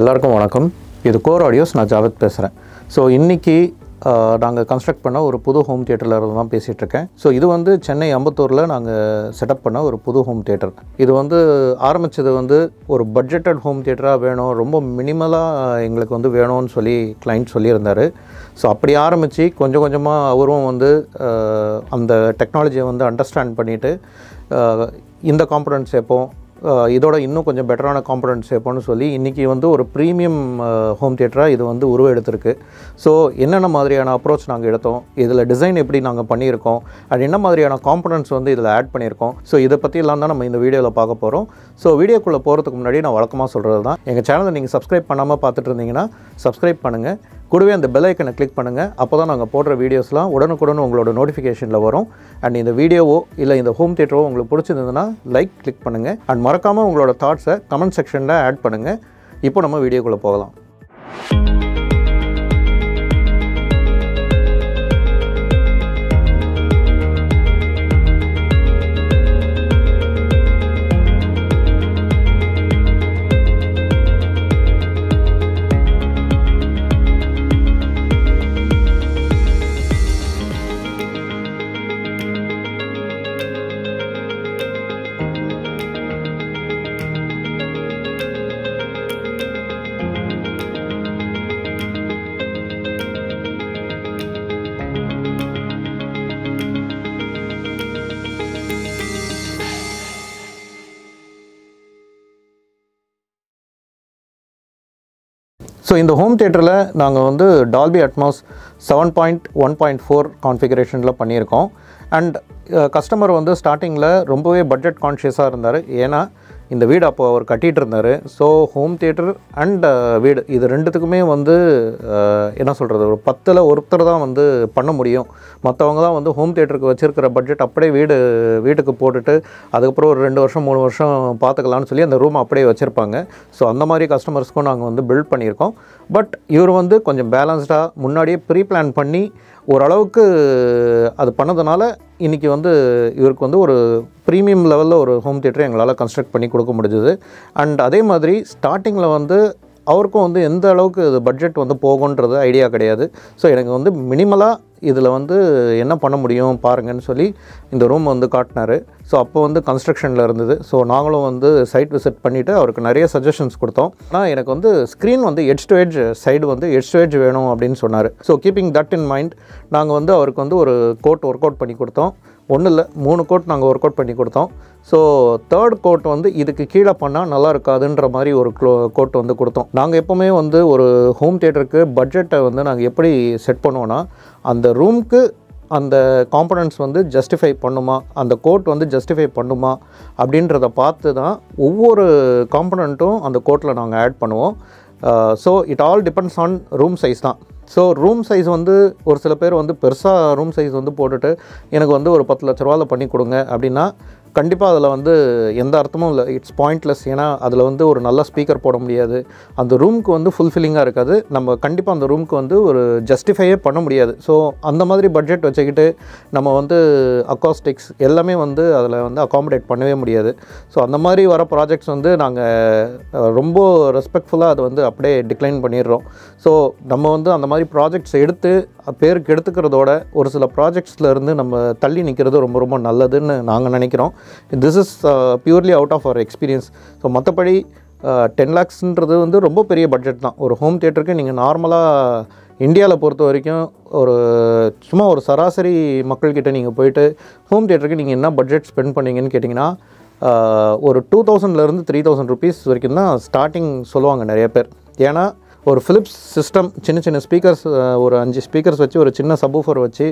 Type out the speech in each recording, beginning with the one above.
எல்லாருக்கும் வணக்கம். இது கோர் ஆடியோஸ். நான் ஜாவத் பேசுகிறேன். ஸோ இன்றைக்கி நாங்கள் கன்ஸ்ட்ரக்ட் பண்ண ஒரு புது ஹோம் தியேட்டரில் இருந்து தான் பேசிகிட்ருக்கேன். ஸோ இது வந்து சென்னை அம்பத்தூரில் நாங்கள் செட்டப் பண்ண ஒரு புது ஹோம் தியேட்டர். இது வந்து ஆரம்பித்தது வந்து ஒரு பட்ஜெட்டட் ஹோம் தியேட்டராக வேணும், ரொம்ப மினிமலாக எங்களுக்கு வந்து வேணும்னு சொல்லி கிளைண்ட் சொல்லியிருந்தார். ஸோ அப்படி ஆரம்பித்து கொஞ்சம் கொஞ்சமாக அவரும் வந்து அந்த டெக்னாலஜியை வந்து அண்டர்ஸ்டாண்ட் பண்ணிவிட்டு இந்த காம்பனன்ட்ஸ் சேர்ப்போம், இதோட இன்னும் கொஞ்சம் பெட்டரான காம்பனன்ட்ஸ் சேர்ப்போம்னு சொல்லி இன்றைக்கி வந்து ஒரு ப்ரீமியம் ஹோம் தியேட்டராக இது வந்து உருவெடுத்திருக்கு. ஸோ என்னென்ன மாதிரியான அப்ரோச் நாங்கள் எடுத்தோம், இதில் டிசைன் எப்படி நாங்கள் பண்ணியிருக்கோம், அது என்ன மாதிரியான காம்பனன்ட்ஸ் வந்து இதில் ஆட் பண்ணியிருக்கோம், ஸோ இதை பற்றிலாம் தான் நம்ம இந்த வீடியோவில் பார்க்க போகிறோம். ஸோ வீடியோக்குள்ளே போகிறதுக்கு முன்னாடி நான் வழக்கமாக சொல்கிறது தான், எங்கள் சேனலை நீங்கள் சப்ஸ்கிரைப் பண்ணாமல் பார்த்துட்டு இருந்தீங்கன்னா சப்ஸ்கிரைப் பண்ணுங்கள், கூடவே அந்த பெல் ஐக்கனை கிளிக் பண்ணுங்கள். அப்போ தான் நாங்கள் போடுற வீடியோஸ்லாம் உடனுக்குடன் உங்களோட நோட்டிஃபிகேஷனில் வரும். அண்ட் இந்த வீடியோவோ இல்லை இந்த ஹோம் தியேட்டரோ உங்களுக்கு பிடிச்சிருந்ததுன்னா லைக் கிளிக் பண்ணுங்கள். அண்ட் மறக்காமல் உங்களோட தாட்ஸை கமெண்ட் செக்ஷனில் ஆட் பண்ணுங்கள். இப்போ நம்ம வீடியோக்குள்ளே போகலாம். ஸோ இந்த ஹோம் தியேட்டரில் நாங்கள் வந்து டால்பி அட்மாஸ் 7.1.4 கான்ஃபிகரேஷனில் பண்ணியிருக்கோம். அண்ட் கஸ்டமர் வந்து ஸ்டார்டிங்கில் ரொம்பவே பட்ஜெட் கான்ஷியஸாக இருந்தார். ஏன்னா இந்த வீடு அப்போ அவர் கட்டிகிட்டு இருந்தார். ஸோ ஹோம் தியேட்டர் அண்ட் வீடு இது ரெண்டுத்துக்குமே வந்து என்ன சொல்கிறது, ஒரு 10ல் ஒருத்தர் தான் வந்து பண்ண முடியும். மற்றவங்க தான் வந்து ஹோம் தியேட்டருக்கு வச்சுருக்கிற பட்ஜெட் அப்படியே வீட்டுக்கு போட்டுட்டு அதுக்கப்புறம் ஒரு 2 வருஷம் 3 வருஷம் பார்த்துக்கலான்னு சொல்லி அந்த ரூம் அப்படியே வச்சுருப்பாங்க. ஸோ அந்த மாதிரி கஸ்டமர்ஸ்க்கும் நாங்கள் வந்து பில்ட் பண்ணியிருக்கோம். பட் இவர் வந்து கொஞ்சம் பேலன்ஸ்டாக முன்னாடியே ப்ரீ பிளான் பண்ணி ஓரளவுக்கு அது பண்ணதுனால இன்றைக்கி வந்து இவருக்கு வந்து ஒரு ப்ரீமியம் லெவலில் ஒரு ஹோம் தியேட்டரை எங்களால் கன்ஸ்ட்ரக்ட் பண்ணி கொடுக்க முடிஞ்சுது. அண்ட் அதே மாதிரி ஸ்டார்டிங்கில் வந்து அவருக்கும் வந்து எந்த அளவுக்கு இது பட்ஜெட் வந்து போகுன்றது ஐடியா கிடையாது. ஸோ எனக்கு வந்து மினிமலாக இதில் வந்து என்ன பண்ண முடியும் பாருங்கன்னு சொல்லி இந்த ரூம் வந்து காட்டினார். ஸோ அப்போ வந்து கன்ஸ்ட்ரக்ஷனில் இருந்தது. ஸோ நாங்களும் வந்து சைட் விசிட் பண்ணிவிட்டு அவருக்கு நிறைய சஜஷன்ஸ் கொடுத்தோம். ஆனால் எனக்கு வந்து ஸ்க்ரீன் வந்து எட்ஜ் டு எட்ஜ் சைடு வந்து எட்ஜ் டு எட்ஜ் வேணும் அப்படின்னு சொன்னார். So keeping that in mind நாங்கள் வந்து அவருக்கு வந்து ஒரு கோட் ஒர்க் அவுட் பண்ணி கொடுத்தோம். ஒன்றும் இல்லை, 3 கோட் நாங்கள் ஒர்க் அவுட் பண்ணி கொடுத்தோம். ஸோ 3rd கோட் வந்து இதுக்கு கீழே பண்ணால் நல்லா இருக்காதுன்ற மாதிரி ஒரு கோட் வந்து கொடுத்தோம். நாங்கள் எப்போவுமே வந்து ஒரு ஹோம் தியேட்டருக்கு பட்ஜெட்டை வந்து நாங்கள் எப்படி செட் பண்ணுவோன்னா, அந்த ரூமுக்கு அந்த காம்பனன்ட்ஸ் வந்து ஜஸ்டிஃபை பண்ணுமா, அந்த கோட் வந்து ஜஸ்டிஃபை பண்ணுமா அப்படின்றத பார்த்து தான் ஒவ்வொரு காம்பனண்ட்டும் அந்த கோட்டில் நாங்கள் ஆட் பண்ணுவோம். So it all depends on room size தான். ஸோ ரூம் சைஸ் வந்து ஒரு சில பேர் வந்து பெருசாக ரூம் சைஸ் வந்து போட்டுட்டு எனக்கு வந்து ஒரு 10 லட்ச ரூபாவில் பண்ணி கொடுங்க அப்படின்னா கண்டிப்பாக அதில் வந்து எந்த அர்த்தமும் இல்லை, இட்ஸ் பாயிண்ட்லெஸ். ஏன்னா அதில் வந்து ஒரு நல்ல ஸ்பீக்கர் போட முடியாது, அந்த ரூமுக்கு வந்து ஃபுல்ஃபில்லிங்காக இருக்காது, நம்ம கண்டிப்பாக அந்த ரூமுக்கு வந்து ஒரு ஜஸ்டிஃபையே பண்ண முடியாது. ஸோ அந்த மாதிரி பட்ஜெட் வச்சுக்கிட்டு நம்ம வந்து அக்காஸ்டிக்ஸ் எல்லாமே வந்து அதில் வந்து அகாமடேட் பண்ணவே முடியாது. ஸோ அந்த மாதிரி வர ப்ராஜெக்ட்ஸ் வந்து நாங்கள் ரொம்ப ரெஸ்பெக்ட்ஃபுல்லாக அதை வந்து அப்படியே டிக்ளைன் பண்ணிடுறோம். ஸோ நம்ம வந்து அந்த மாதிரி ப்ராஜெக்ட்ஸ் எடுத்து பேருக்கு எடுத்துக்கிறதோட ஒரு சில ப்ராஜெக்ட்ஸில் இருந்து நம்ம தள்ளி நிற்கிறது ரொம்ப ரொம்ப நல்லதுன்னு நாங்கள் நினைக்கிறோம். This is purely out of our experience. So மற்றபடி 10 lakhsன்றது வந்து ரொம்ப பெரிய பட்ஜெட் தான். ஒரு ஹோம் தியேட்டருக்கு நீங்கள் நார்மலாக இந்தியாவில் பொறுத்த வரைக்கும் சும்மா ஒரு சராசரி மக்கள்கிட்ட நீங்கள் போயிட்டு ஹோம் தியேட்டருக்கு நீங்கள் என்ன பட்ஜெட் ஸ்பெண்ட் பண்ணீங்கன்னு கேட்டிங்கன்னா ஒரு 2000 3000 rupees வரைக்கும் தான் ஸ்டார்டிங் சொல்லுவாங்க நிறைய பேர். ஏன்னா ஒரு ஃபிலிப்ஸ் சிஸ்டம் சின்ன ஸ்பீக்கர்ஸ், ஒரு 5 ஸ்பீக்கர்ஸ் வச்சு ஒரு சின்ன சப்வூஃபர் வச்சு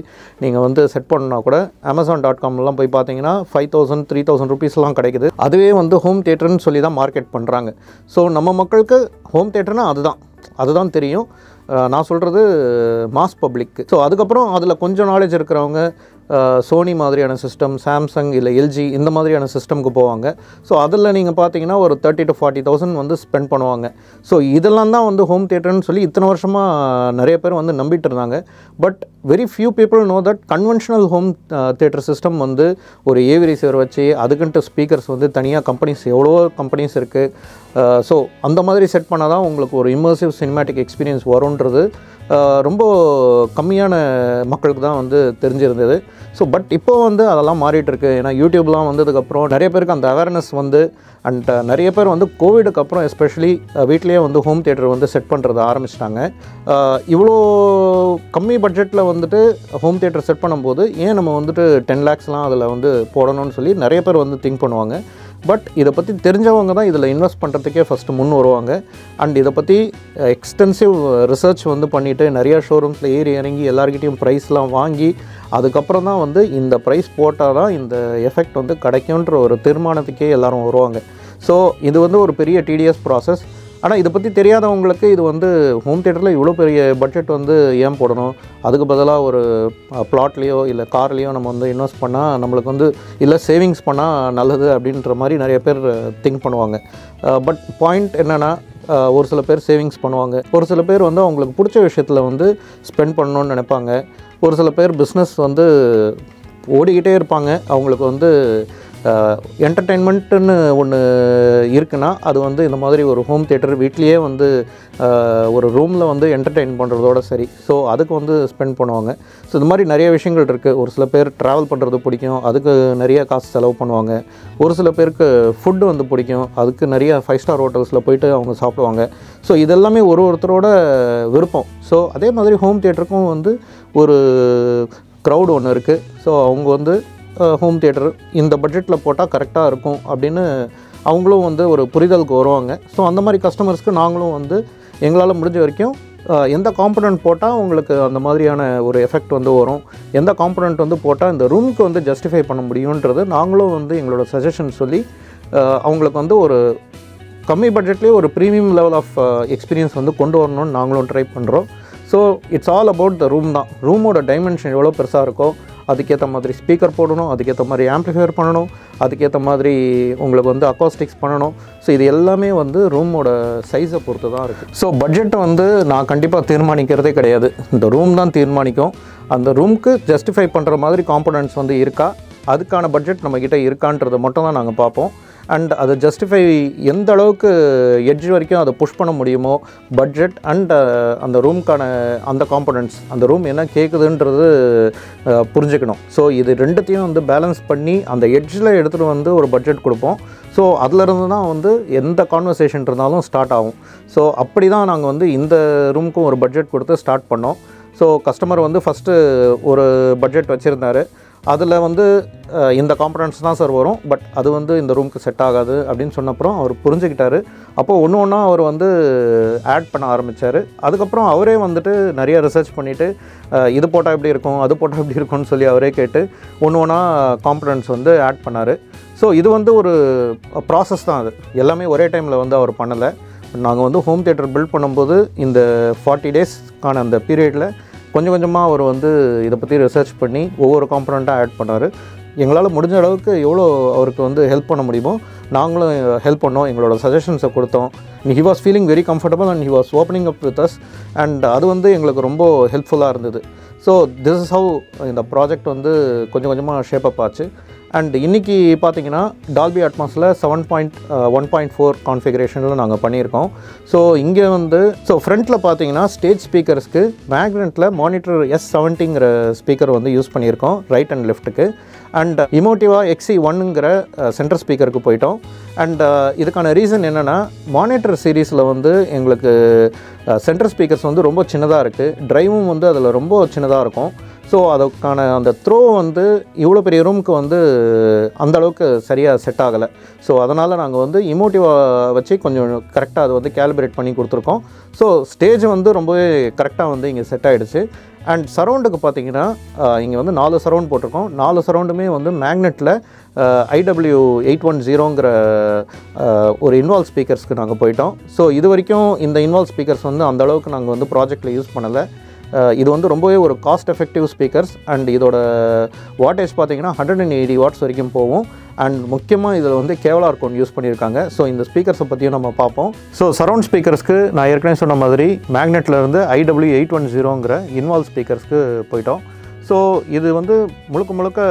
நீங்கள் வந்து செட் பண்ணால் கூட Amazon.comலாம் போய் பார்த்தீங்கன்னா 5000 3000 rupeesலாம் கிடைக்குது. அதுவே வந்து ஹோம் தியேட்டர்னு சொல்லி தான் மார்க்கெட் பண்ணுறாங்க. ஸோ நம்ம மக்களுக்கு ஹோம் தியேட்டர்னால் அதுதான் தெரியும். நான் சொல்கிறது மாஸ் பப்ளிக். ஸோ அதுக்கப்புறம் அதில் கொஞ்சம் நாலேஜ் இருக்கிறவங்க சோனி மாதிரியான சிஸ்டம், சாம்சங் இல்லை எல்ஜி இந்த மாதிரியான சிஸ்டம்க்கு போவாங்க. ஸோ அதில் நீங்கள் பார்த்தீங்கன்னா ஒரு 30,000 to 40,000 வந்து ஸ்பெண்ட் பண்ணுவாங்க. ஸோ இதெல்லாம் தான் வந்து ஹோம் தியேட்டர்னு சொல்லி இத்தனை வருஷமாக நிறைய பேர் வந்து நம்பிட்டு இருந்தாங்க. But very few people know that conventional home theatre system வந்து ஒரு ஏவி ரிசீவர் வச்சு அதுக்குன்ட்டு ஸ்பீக்கர்ஸ் வந்து தனியாக கம்பெனிஸ் எவ்வளோ கம்பெனிஸ் இருக்குது. ஸோ அந்த மாதிரி செட் பண்ணால் தான் உங்களுக்கு ஒரு இம்மர்சிவ் சினிமேட்டிக் எக்ஸ்பீரியன்ஸ் வரும்ன்றது ரொம்ப கம்மியான மக்களுக்கு தான் வந்து தெரிஞ்சிருந்தது. ஸோ பட் இப்போ வந்து அதெல்லாம் மாறிட்டுருக்கு. ஏன்னா யூடியூப்லாம் வந்ததுக்கப்புறம் நிறைய பேருக்கு அந்த அவேர்னஸ் வந்து அண்ட் நிறைய பேர் வந்து கோவிடுக்கு அப்புறம் எஸ்பெஷலி வீட்லேயே வந்து ஹோம் தியேட்டர் வந்து செட் பண்ணுறது ஆரம்பிச்சிட்டாங்க. இவ்வளோ கம்மி பட்ஜெட்டில் வந்துட்டு ஹோம் தியேட்டர் செட் பண்ணும்போது ஏன் நம்ம வந்துட்டு 10 lakhsலாம் அதில் வந்து போடணும்னு சொல்லி நிறைய பேர் வந்து திங்க் பண்ணுவாங்க. பட் இதை பற்றி தெரிஞ்சவங்க தான் இதில் இன்வெஸ்ட் பண்ணுறதுக்கே ஃபஸ்ட்டு முன் வருவாங்க. அண்ட் இதை பற்றி எக்ஸ்டென்சிவ் ரிசர்ச் வந்து பண்ணிவிட்டு நிறையா ஷோரூம்ஸில் ஏறி இறங்கி எல்லாருக்கிட்டையும் ப்ரைஸ்லாம் வாங்கி அதுக்கப்புறம் தான் வந்து இந்த ப்ரைஸ் போட்டால் தான் இந்த எஃபெக்ட் வந்து கிடைக்குன்ற ஒரு தீர்மானத்துக்கே எல்லோரும் வருவாங்க. ஸோ இது வந்து ஒரு பெரிய டிடிஎஸ் ப்ராசஸ். ஆனால் இதை பற்றி தெரியாதவங்களுக்கு இது வந்து ஹோம் தியேட்டரில் இவ்வளோ பெரிய பட்ஜெட் வந்து ஏன் போடணும், அதுக்கு பதிலாக ஒரு ப்ளாட்லேயோ இல்லை கார்லேயோ நம்ம வந்து இன்வெஸ்ட் பண்ணால் நம்மளுக்கு வந்து இல்லை சேவிங்ஸ் பண்ணால் நல்லது அப்படின்ற மாதிரி நிறைய பேர் திங்க் பண்ணுவாங்க. பட் பாயிண்ட் என்னென்னா ஒரு சில பேர் சேவிங்ஸ் பண்ணுவாங்க, ஒரு சில பேர் வந்து அவங்களுக்கு பிடிச்ச விஷயத்தில் வந்து ஸ்பெண்ட் பண்ணணுன்னு நினைப்பாங்க, ஒரு சில பேர் பிஸ்னஸ் வந்து ஓடிக்கிட்டே இருப்பாங்க. அவங்களுக்கு வந்து என்டர்டெயின்மெண்ட்டுன்னு ஒன்று இருக்குன்னா அது வந்து இந்த மாதிரி ஒரு ஹோம் தியேட்டர் வீட்லேயே வந்து ஒரு ரூமில் வந்து என்டர்டெயின் பண்ணுறதோட சரி. ஸோ அதுக்கு வந்து ஸ்பெண்ட் பண்ணுவாங்க. ஸோ இது மாதிரி நிறைய விஷயங்கள் இருக்குது. ஒரு சில பேர் ட்ராவல் பண்ணுறது பிடிக்கும், அதுக்கு நிறைய காசு செலவு பண்ணுவாங்க. ஒரு சில பேருக்கு ஃபுட்டு வந்து பிடிக்கும், அதுக்கு நிறைய 5 star ஹோட்டல்ஸில் போயிட்டு அவங்க சாப்பிடுவாங்க. ஸோ இதெல்லாமே ஒருத்தரோட விருப்பம். ஸோ அதே மாதிரி ஹோம் தியேட்டருக்கும் வந்து ஒரு க்ரௌட் ஒன்று இருக்குது. ஸோ அவங்க வந்து ஹோம் தியேட்டர் இந்த பட்ஜெட்டில் போட்டால் கரெக்டாக இருக்கும் அப்படின்னு அவங்களும் வந்து ஒரு புரிதலுக்கு வருவாங்க. ஸோ அந்த மாதிரி கஸ்டமர்ஸ்க்கு நாங்களும் வந்து எங்களால் முடிஞ்ச வரைக்கும் எந்த காம்பனண்ட் போட்டால் உங்களுக்கு அந்த மாதிரியான ஒரு எஃபெக்ட் வந்து வரும், எந்த காம்பனண்ட் வந்து போட்டால் இந்த ரூமுக்கு வந்து ஜஸ்டிஃபை பண்ண முடியுன்றது நாங்களும் வந்து எங்களோட சஜஷன் சொல்லி அவங்களுக்கு வந்து ஒரு கம்மி பட்ஜெட்லேயே ஒரு ப்ரீமியம் லெவல் ஆஃப் எக்ஸ்பீரியன்ஸ் வந்து கொண்டு வரணும்னு நாங்களும் ட்ரை பண்ணுறோம். So it's all about the room தான். ரூமோட டைமென்ஷன் எவ்வளோ பெருசாக இருக்கோ அதுக்கேற்ற மாதிரி ஸ்பீக்கர் போடணும், அதுக்கேற்ற மாதிரி ஆம்ப்ளிஃபையர் பண்ணணும், அதுக்கேற்ற மாதிரி உங்களுக்கு வந்து அக்காஸ்டிக்ஸ் பண்ணணும். ஸோ இது எல்லாமே வந்து ரூமோட சைஸை பொறுத்து தான் இருக்குது. ஸோ பட்ஜெட்டை வந்து நான் கண்டிப்பாக தீர்மானிக்கிறதே கிடையாது, இந்த ரூம் தான் தீர்மானிக்கும். அந்த ரூமுக்கு ஜஸ்டிஃபை பண்ணுற மாதிரி காம்பனன்ட்ஸ் வந்து இருக்கா, அதுக்கான பட்ஜெட் நம்மக்கிட்ட இருக்கான்றதை மட்டும் தான் நாங்கள் பார்ப்போம். அண்ட் அதை ஜஸ்டிஃபை எந்த அளவுக்கு எட்ஜ் வரைக்கும் அதை புஷ் பண்ண முடியுமோ பட்ஜெட் அண்ட் அந்த ரூம்க்கான அந்த காம்பனன்ட்ஸ், அந்த ரூம் என்ன கேட்குதுன்றது புரிஞ்சுக்கணும். ஸோ இது ரெண்டுத்தையும் வந்து பேலன்ஸ் பண்ணி அந்த எட்ஜில் எடுத்துகிட்டு வந்து ஒரு பட்ஜெட் கொடுப்போம். ஸோ அதிலிருந்து தான் வந்து எந்த கான்வர்சேஷன் இருந்தாலும் ஸ்டார்ட் ஆகும். ஸோ அப்படி தான் நாங்கள் வந்து இந்த ரூமுக்கும் ஒரு பட்ஜெட் கொடுத்து ஸ்டார்ட் பண்ணோம். ஸோ கஸ்டமர் வந்து ஃபஸ்ட்டு ஒரு பட்ஜெட் வச்சுருந்தார். அதில் வந்து இந்த காம்பனன்ட்ஸ் தான் சார் வரும், பட் அது வந்து இந்த ரூமுக்கு செட் ஆகாது அப்படின்னு சொன்னப்புறம் அவர் புரிஞ்சுக்கிட்டாரு. அப்போது ஒன்று ஒன்றா அவர் வந்து ஆட் பண்ண ஆரம்பித்தார். அதுக்கப்புறம் அவரே வந்துட்டு நிறைய ரிசர்ச் பண்ணிவிட்டு இது போட்டால் எப்படி இருக்கும், அது போட்டால் எப்படி இருக்கும்னு சொல்லி அவரே கேட்டு ஒன்று ஒன்றா காம்பனன்ட்ஸ் வந்து ஆட் பண்ணார். ஸோ இது வந்து ஒரு ப்ராசஸ் தான். அது எல்லாமே ஒரே டைமில் வந்து அவர் பண்ணலை. நாங்கள் வந்து ஹோம் தியேட்டர் பில்ட் பண்ணும்போது இந்த 40 daysக்கான அந்த பீரியடில் கொஞ்சம் கொஞ்சமாக அவர் வந்து இதை பற்றி ரிசர்ச் பண்ணி ஒவ்வொரு காம்பனண்ட்டாக ஆட் பண்ணார். எங்களால் முடிஞ்ச அளவுக்கு எவ்வளோ அவருக்கு வந்து ஹெல்ப் பண்ண முடியுமோ நாங்களும் ஹெல்ப் பண்ணோம், எங்களோட சஜஷன்ஸை கொடுத்தோம். He was feeling very comfortable and he was opening up with us and அது வந்து எங்களுக்கு ரொம்ப ஹெல்ப்ஃபுல்லாக இருந்தது. ஸோ திஸ் இஸ் ஹவு இந்த ப்ராஜெக்ட் வந்து கொஞ்சம் கொஞ்சமாக ஷேப் அப் ஆச்சு. அண்ட் இன்றைக்கி பார்த்தீங்கன்னா டால்பி அட்மாஸில் 7.1.4 கான்ஃபிகரேஷனில் நாங்கள் பண்ணியிருக்கோம். ஸோ இங்கே வந்து ஃப்ரண்ட்டில் பார்த்தீங்கன்னா ஸ்டேஜ் ஸ்பீக்கர்ஸ்க்கு மேக்னெட்டில் மானிட்டர் S70ங்கிற ஸ்பீக்கர் வந்து யூஸ் பண்ணியிருக்கோம் ரைட் அண்ட் லெஃப்ட்டுக்கு. அண்ட் இமோட்டிவா XE1ங்கிற சென்டர் ஸ்பீக்கருக்கு போயிட்டோம். அண்ட் இதுக்கான ரீசன் என்னென்னா மானிட்டர் சீரீஸில் வந்து எங்களுக்கு சென்டர் ஸ்பீக்கர்ஸ் வந்து ரொம்ப சின்னதாக இருக்குது, ட்ரைவும் வந்து அதில் ரொம்ப சின்னதாக இருக்கும். ஸோ அதுக்கான அந்த த்ரோ வந்து இவ்வளோ பெரிய ரூமுக்கு வந்து அந்தளவுக்கு சரியாக செட் ஆகலை. ஸோ அதனால் நாங்கள் வந்து இமோட்டிவா வச்சு கொஞ்சம் கரெக்டாக அதை வந்து கேலிப்ரேட் பண்ணி கொடுத்துருக்கோம். ஸோ ஸ்டேஜ் வந்து ரொம்பவே கரெக்டாக வந்து இங்கே செட் ஆகிடுச்சு. அண்ட் சரௌண்டுக்கு பார்த்தீங்கன்னா இங்கே வந்து 4 சரௌண்ட் போட்டிருக்கோம். 4 சரௌண்டுமே வந்து மேக்னெட்டில் IW810ங்கிற ஒரு இன்வால்வ் ஸ்பீக்கர்ஸ்க்கு நாங்கள் போயிட்டோம். ஸோ இது வரைக்கும் இந்த இன்வால்வ் ஸ்பீக்கர்ஸ் வந்து அந்தளவுக்கு நாங்கள் வந்து ப்ராஜெக்டில் யூஸ் பண்ணலை. இது வந்து ரொம்பவே ஒரு காஸ்ட் எஃபெக்டிவ் ஸ்பீக்கர்ஸ் அண்ட் இதோட வாட்டேஜ் பார்த்தீங்கன்னா 180 வாட்ஸ் வரைக்கும் போகும். அண்ட் முக்கியமாக இதில் வந்து கேவலார் கோன் யூஸ் பண்ணியிருக்காங்க. ஸோ இந்த ஸ்பீக்கர்ஸை பற்றியும் நம்ம பார்ப்போம். ஸோ சரௌண்ட் ஸ்பீக்கர்ஸ்க்கு நான் ஏற்கனவே சொன்ன மாதிரி மேக்னெட்லேருந்து IW810ங்கிற இன்வால்வ் ஸ்பீக்கர்ஸ்க்கு போயிட்டோம். ஸோ இது வந்து முழுக்க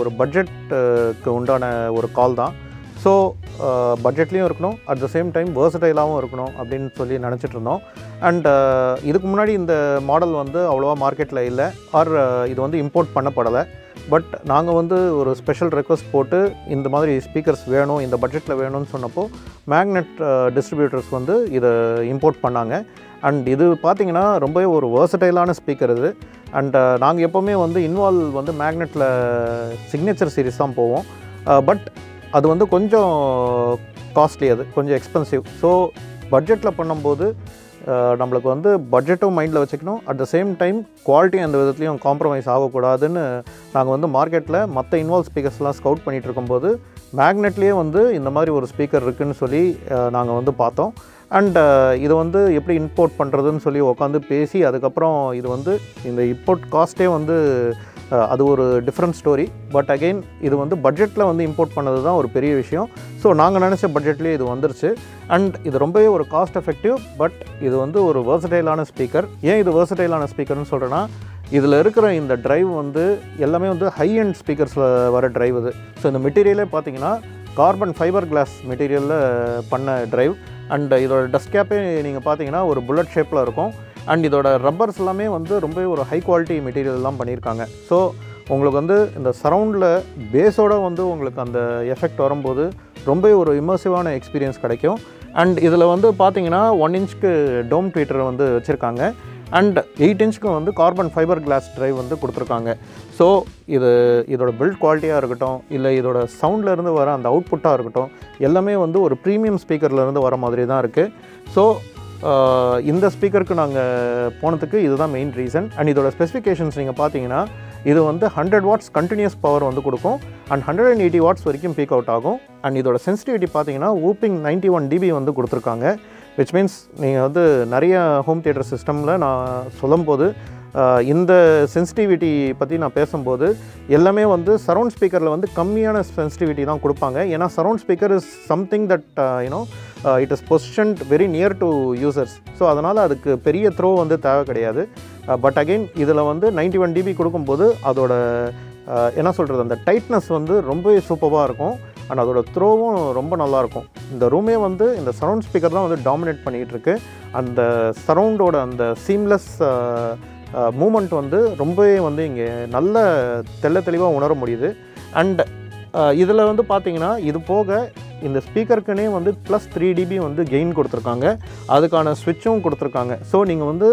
ஒரு பட்ஜெட்டுக்கு உண்டான ஒரு கால் தான். ஸோ பட்ஜெட்லேயும் இருக்கணும், அட் த சேம் டைம் வேர்சடைலாகவும் இருக்கணும் அப்படின்னு சொல்லி நினச்சிட்டு இருந்தோம். அண்ட் இதுக்கு முன்னாடி இந்த மாடல் வந்து அவ்வளோவா மார்க்கெட்டில் இல்லை, ஆர் இது வந்து இம்போர்ட் பண்ணப்படலை. பட் நாங்கள் வந்து ஒரு ஸ்பெஷல் ரெக்வஸ்ட் போட்டு இந்த மாதிரி ஸ்பீக்கர்ஸ் வேணும், இந்த பட்ஜெட்டில் வேணும்னு சொன்னப்போ மேக்னெட் டிஸ்ட்ரிபியூட்டர்ஸ் வந்து இதை இம்போர்ட் பண்ணாங்க. அண்ட் இது பார்த்திங்கன்னா ரொம்பவே ஒரு வேர்சடைலான ஸ்பீக்கர் இது. அண்ட் நாங்கள் எப்போவுமே வந்து இன்வால்வ் வந்து மேக்னெட்டில் சிக்னேச்சர் சீரிஸ் தான் போவோம். பட் அது வந்து கொஞ்சம் காஸ்ட்லி, அது கொஞ்சம் எக்ஸ்பென்சிவ். ஸோ பட்ஜெட்டில் பண்ணும்போது நம்மளுக்கு வந்து பட்ஜெட்டும் மைண்டில் வச்சுக்கணும், at the same time quality அந்த விதத்துலையும் காம்ப்ரமைஸ் ஆகக்கூடாதுன்னு நாங்கள் வந்து மார்க்கெட்டில் மற்ற இன்வால்வ் ஸ்பீக்கர்ஸ்லாம் ஸ்கவுட் பண்ணிகிட்டு இருக்கும்போது மேக்னெட்லேயே வந்து இந்த மாதிரி ஒரு ஸ்பீக்கர் இருக்குதுன்னு சொல்லி நாங்கள் வந்து பார்த்தோம். அண்ட் இதை வந்து எப்படி இம்போர்ட் பண்ணுறதுன்னு சொல்லி உட்காந்து பேசி அதுக்கப்புறம் இது வந்து இந்த இம்போர்ட் காஸ்ட்டே வந்து அது ஒரு டிஃப்ரெண்ட் ஸ்டோரி. பட் அகெயின் இது வந்து பட்ஜெட்டில் வந்து இம்போர்ட் பண்ணது தான் ஒரு பெரிய விஷயம். ஸோ நாங்கள் நினச்ச பட்ஜெட்லேயே இது வந்துருச்சு. அண்ட் இது ரொம்பவே ஒரு காஸ்ட் எஃபெக்டிவ், பட் இது வந்து ஒரு வேர்சடைலான ஸ்பீக்கர். ஏன் இது வேர்சடைலான ஸ்பீக்கர்னு சொல்கிறேன்னா, இதில் இருக்கிற இந்த ட்ரைவ் வந்து எல்லாமே வந்து ஹை அண்ட் ஸ்பீக்கர்ஸில் வர ட்ரைவ் இது. ஸோ இந்த மெட்டீரியலே பார்த்தீங்கன்னா கார்பன் ஃபைபர் கிளாஸ் மெட்டீரியலில் பண்ண ட்ரைவ். அண்ட் இதோட டஸ்ட் கேப்பே நீங்கள் பார்த்தீங்கன்னா ஒரு புல்லட் ஷேப்பில் இருக்கும். அண்ட் இதோட ரப்பர்ஸ் எல்லாமே வந்து ரொம்பவே ஒரு ஹை குவாலிட்டி மெட்டீரியல்லாம் பண்ணியிருக்காங்க. ஸோ உங்களுக்கு வந்து இந்த சரவுண்டில் பேஸோடு வந்து உங்களுக்கு அந்த எஃபெக்ட் வரும்போது ரொம்பவே ஒரு இமர்சிவான எக்ஸ்பீரியன்ஸ் கிடைக்கும். அண்ட் இதில் வந்து பார்த்தீங்கன்னா 1 இன்ச்சுக்கு டோம் ட்வீட்டர் வந்து வச்சுருக்காங்க. அண்ட் 8 இன்ச்சுக்கு வந்து கார்பன் ஃபைபர் கிளாஸ் ட்ரைவ் வந்து கொடுத்துருக்காங்க. ஸோ இதோட பில்ட் குவாலிட்டியாக இருக்கட்டும், இல்லை இதோட சவுண்ட்லேருந்து வர அந்த அவுட்புட்டாக இருக்கட்டும், எல்லாமே வந்து ஒரு ப்ரீமியம் ஸ்பீக்கர்லேருந்து வர மாதிரி தான் இருக்குது. ஸோ இந்த ஸ்பீக்கருக்கு நாங்கள் போனதுக்கு இதுதான் மெயின் ரீசன். அண்ட் இதோட ஸ்பெசிஃபிகேஷன்ஸ் நீங்கள் பார்த்தீங்கன்னா இது வந்து 100 வாட்ஸ் கண்டினியூஸ் பவர் வந்து கொடுக்கும். அண்ட் 180 வாட்ஸ் வரைக்கும் பீக் அவுட் ஆகும். அண்ட் இதோட சென்சிட்டிவிட்டி பார்த்தீங்கன்னா whooping 91 dB வந்து கொடுத்துருக்காங்க. விச் மீன்ஸ் நீங்கள் வந்து நிறைய ஹோம் தியேட்டர் சிஸ்டமில் நான் சொல்லும்போது இந்த சென்சிட்டிவிட்டி பற்றி நான் பேசும்போது எல்லாமே வந்து சரவுண்ட் ஸ்பீக்கரில் வந்து கம்மியான சென்சிட்டிவிட்டி தான் கொடுப்பாங்க. ஏன்னா surround speaker is something that it is positioned very near to users. So அதனால் அதுக்கு பெரிய த்ரோ வந்து தேவை கிடையாது. பட் அகெயின் இதில் வந்து 91 dB கொடுக்கும்போது அதோட என்ன சொல்கிறது, அந்த டைட்னஸ் வந்து ரொம்பவே சூப்பராக இருக்கும். அண்ட் அதோட த்ரோவும் ரொம்ப நல்லாயிருக்கும். இந்த ரூமே வந்து இந்த சரவுண்ட் ஸ்பீக்கர் தான் வந்து டாமினேட் பண்ணிகிட்ருக்கு. அந்த சரவுண்டோட அந்த சீம்லெஸ் மூமெண்ட் வந்து ரொம்பவே வந்து இங்கே நல்ல தெளிவாக உணர முடியுது. அண்ட் இதில் வந்து பார்த்திங்கன்னா இது போக இந்த ஸ்பீக்கருக்குனே வந்து +3 dB வந்து கெயின் கொடுத்துருக்காங்க. அதுக்கான ஸ்விட்சும் கொடுத்துருக்காங்க. ஸோ நீங்கள் வந்து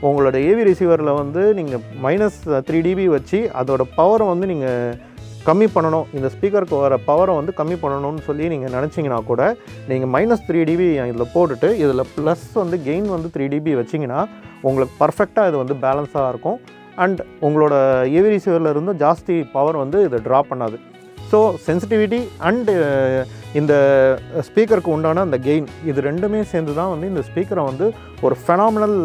உங்களோட ஏவி ரிசீவரில் வந்து நீங்கள் -3 dB வச்சு அதோட பவரை வந்து நீங்கள் கம்மி பண்ணணும், இந்த ஸ்பீக்கருக்கு வர பவரை வந்து கம்மி பண்ணணும்னு சொல்லி நீங்கள் நினச்சிங்கன்னா கூட நீங்கள் -3 dB இதில் போட்டுட்டு இதில் ப்ளஸ் வந்து கெயின் வந்து 3 dB வச்சிங்கன்னா உங்களுக்கு பர்ஃபெக்டாக இது வந்து பேலன்ஸாக இருக்கும். அண்ட் உங்களோட ஏவி ரிசீவரில் இருந்து ஜாஸ்தி பவர் வந்து இது ட்ரா பண்ணாது. ஸோ சென்சிட்டிவிட்டி அண்டு இந்த ஸ்பீக்கருக்கு உண்டான அந்த கெயின் இது ரெண்டுமே சேர்ந்து தான் வந்து இந்த ஸ்பீக்கரை வந்து ஒரு ஃபெனாமினல்